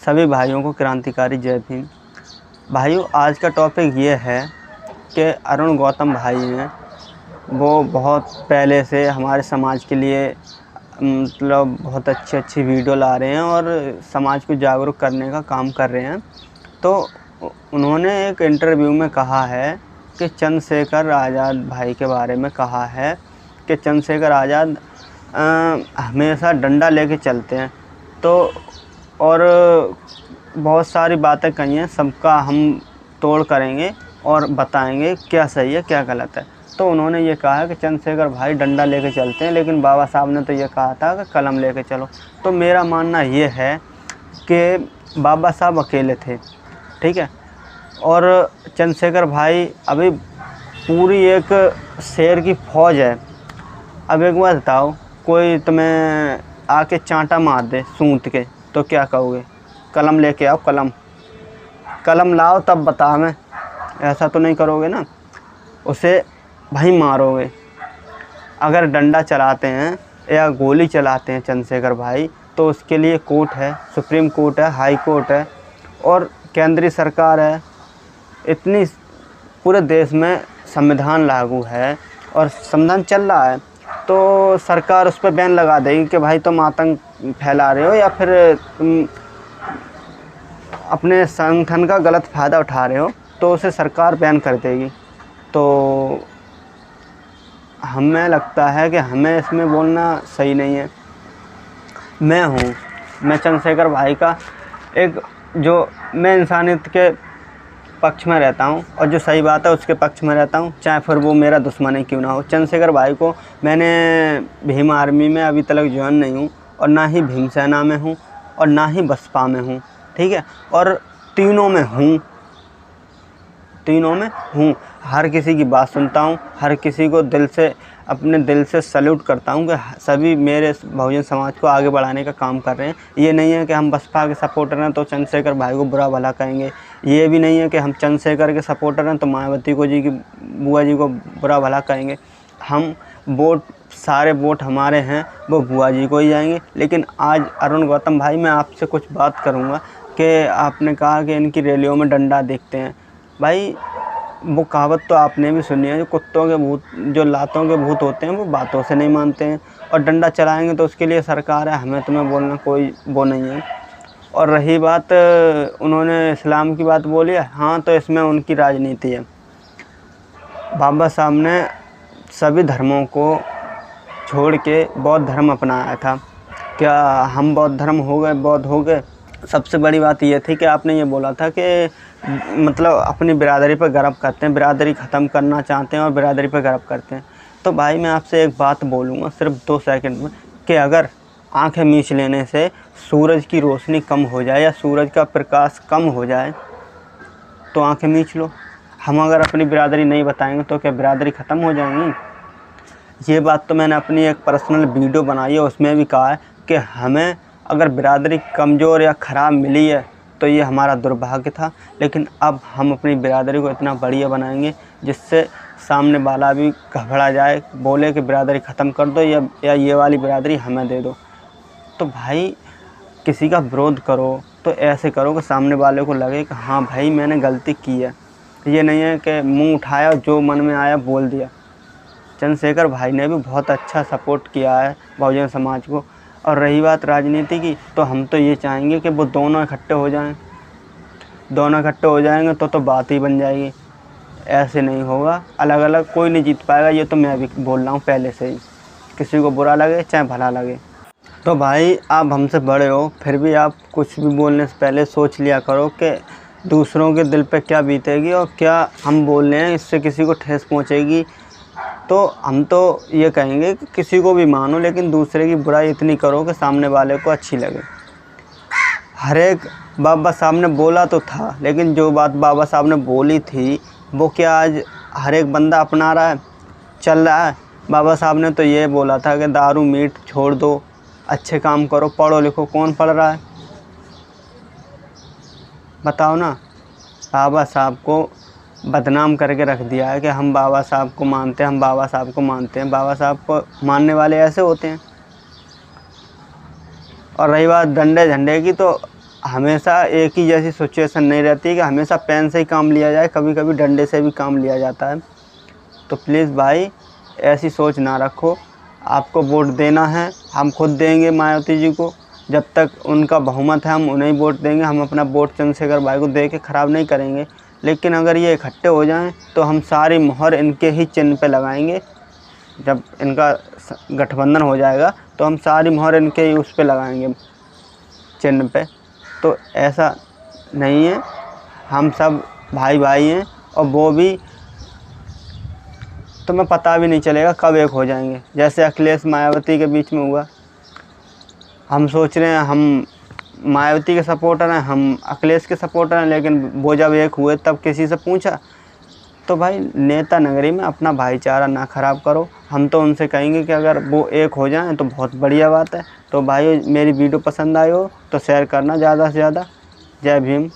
सभी भाइयों को क्रांतिकारी जय भीम। भाइयों, आज का टॉपिक ये है कि अरुण गौतम भाई हैं, वो बहुत पहले से हमारे समाज के लिए मतलब बहुत अच्छी वीडियो ला रहे हैं और समाज को जागरूक करने का काम कर रहे हैं। तो उन्होंने एक इंटरव्यू में कहा है कि चंद्रशेखर आज़ाद भाई के बारे में कहा है कि चंद्रशेखर आज़ाद हमेशा डंडा लेके चलते हैं। तो और बहुत सारी बातें कही हैं, सबका हम तोड़ करेंगे और बताएंगे क्या सही है क्या गलत है। तो उन्होंने ये कहा है कि चंद्रशेखर भाई डंडा लेके चलते हैं, लेकिन बाबा साहब ने तो ये कहा था कि कलम लेके चलो। तो मेरा मानना ये है कि बाबा साहब अकेले थे, ठीक है, और चंद्रशेखर भाई अभी पूरी एक शेर की फ़ौज है। अब एक बात बताओ, कोई तुम्हें आके चांटा मार दे सूंत के तो क्या कहोगे? कलम लेके आओ, कलम लाओ तब बता। मैं ऐसा तो नहीं करोगे ना, उसे भाई मारोगे। अगर डंडा चलाते हैं या गोली चलाते हैं चंद्रशेखर भाई, तो उसके लिए कोर्ट है, सुप्रीम कोर्ट है, हाई कोर्ट है और केंद्रीय सरकार है। इतनी पूरे देश में संविधान लागू है और संविधान चल रहा है, तो सरकार उस पर बैन लगा देगी कि भाई तुम आतंक फैला रहे हो या फिर तुम अपने संगठन का गलत फ़ायदा उठा रहे हो, तो उसे सरकार बैन कर देगी। तो हमें लगता है कि हमें इसमें बोलना सही नहीं है। मैं चंद्रशेखर भाई का मैं इंसानियत के पक्ष में रहता हूँ और जो सही बात है उसके पक्ष में रहता हूँ, चाहे फिर वो मेरा दुश्मन ही क्यों ना हो। चंद्रशेखर भाई को मैंने भीम आर्मी में अभी तक ज्वाइन नहीं हूँ और ना ही भीम सेना में हूँ और ना ही बसपा में हूँ, ठीक है, और तीनों में हूँ। हर किसी की बात सुनता हूँ, हर किसी को अपने दिल से सैल्यूट करता हूँ कि सभी मेरे बहुजन समाज को आगे बढ़ाने का काम कर रहे हैं। ये नहीं है कि हम बसपा के सपोर्टर हैं तो चंद्रशेखर भाई को बुरा भला कहेंगे। ये भी नहीं है कि हम चंद्रशेखर के सपोर्टर हैं तो मायावती बुआ जी को बुरा भला कहेंगे। हम सारे वोट हमारे हैं, वो बुआ जी को ही जाएंगे। लेकिन आज अरुण गौतम भाई, मैं आपसे कुछ बात करूँगा कि आपने कहा कि इनकी रैलियों में डंडा देखते हैं। भाई, वो कहावत तो आपने भी सुनी है, जो लातों के भूत होते हैं वो बातों से नहीं मानते हैं, और डंडा चलाएंगे तो उसके लिए सरकार है, हमें तुम्हें बोलना कोई वो नहीं है। और रही बात, उन्होंने इस्लाम की बात बोली है, हाँ, तो इसमें उनकी राजनीति है। बाबा साहब ने सभी धर्मों को छोड़ के बौद्ध धर्म अपनाया था। क्या हम बौद्ध हो गए? सबसे बड़ी बात ये थी कि आपने ये बोला था कि मतलब अपनी बिरादरी पर गर्व करते हैं, बिरादरी ख़त्म करना चाहते हैं और बिरादरी पर गर्व करते हैं। तो भाई, मैं आपसे एक बात बोलूँगा सिर्फ 2 सेकंड में, कि अगर आंखें मीच लेने से सूरज की रोशनी कम हो जाए या सूरज का प्रकाश कम हो जाए तो आंखें मीच लो। हम अगर अपनी बिरादरी नहीं बताएंगे तो क्या बिरादरी ख़त्म हो जाएंगी? ये बात तो मैंने अपनी एक पर्सनल वीडियो बनाई है, उसमें भी कहा है कि हमें अगर बिरादरी कमज़ोर या ख़राब मिली है तो ये हमारा दुर्भाग्य था। लेकिन अब हम अपनी बिरादरी को इतना बढ़िया बनाएंगे जिससे सामने वाला भी घबरा जाए, बोले कि बिरादरी ख़त्म कर दो या ये वाली बिरादरी हमें दे दो। तो भाई, किसी का विरोध करो तो ऐसे करो कि सामने वाले को लगे कि हाँ भाई, मैंने गलती की है। ये नहीं है कि मुँह उठाया, जो मन में आया बोल दिया। चंद्रशेखर भाई ने भी बहुत अच्छा सपोर्ट किया है बहुजन समाज को। और रही बात राजनीति की, तो हम तो ये चाहेंगे कि वो दोनों इकट्ठे हो जाएंगे तो बात ही बन जाएगी। ऐसे नहीं होगा, अलग अलग कोई नहीं जीत पाएगा। ये तो मैं भी बोल रहा हूँ पहले से ही, किसी को बुरा लगे चाहे भला लगे। तो भाई, आप हमसे बड़े हो, फिर भी आप कुछ भी बोलने से पहले सोच लिया करो कि दूसरों के दिल पे क्या बीतेगी और क्या हम बोल रहे हैं इससे किसी को ठेस पहुँचेगी। तो हम तो ये कहेंगे कि किसी को भी मानो, लेकिन दूसरे की बुराई इतनी करो कि सामने वाले को अच्छी लगे। हर एक बाबा साहब ने बोला तो था, लेकिन जो बात बाबा साहब ने बोली थी वो क्या आज हर एक बंदा अपना रहा है, चल रहा है? बाबा साहब ने तो ये बोला था कि दारू मीट छोड़ दो, अच्छे काम करो, पढ़ो लिखो। कौन पढ़ रहा है? बताओ ना। बाबा साहब को बदनाम करके रख दिया है कि हम बाबा साहब को मानते हैं। बाबा साहब को मानने वाले ऐसे होते हैं। और रही बात डंडे झंडे की, तो हमेशा एक ही जैसी सिचुएशन नहीं रहती कि हमेशा पेन से ही काम लिया जाए, कभी कभी डंडे से भी काम लिया जाता है। तो प्लीज़ भाई ऐसी सोच ना रखो। आपको वोट देना है, हम खुद देंगे मायावती जी को, जब तक उनका बहुमत है हम उन्हें वोट देंगे। हम अपना वोट चंद्रशेखर भाई को दे के ख़राब नहीं करेंगे। लेकिन अगर ये इकट्ठे हो जाएं तो हम सारी मोहर इनके ही चिन्ह पे लगाएंगे। जब इनका गठबंधन हो जाएगा तो हम सारी मोहर इनके ही उस पे लगाएंगे, चिन्ह पे। तो ऐसा नहीं है, हम सब भाई भाई हैं। और वो भी तुम्हें पता भी नहीं चलेगा कब एक हो जाएंगे, जैसे अखिलेश मायावती के बीच में हुआ। हम सोच रहे हैं हम मायावती के सपोर्टर हैं, हम अखिलेश के सपोर्टर हैं, लेकिन वो जब एक हुए तब किसी से पूछा। तो भाई नेता नगरी में अपना भाईचारा ना ख़राब करो। हम तो उनसे कहेंगे कि अगर वो एक हो जाएं तो बहुत बढ़िया बात है। तो भाई मेरी वीडियो पसंद आई हो तो शेयर करना ज़्यादा से ज़्यादा। जय भीम।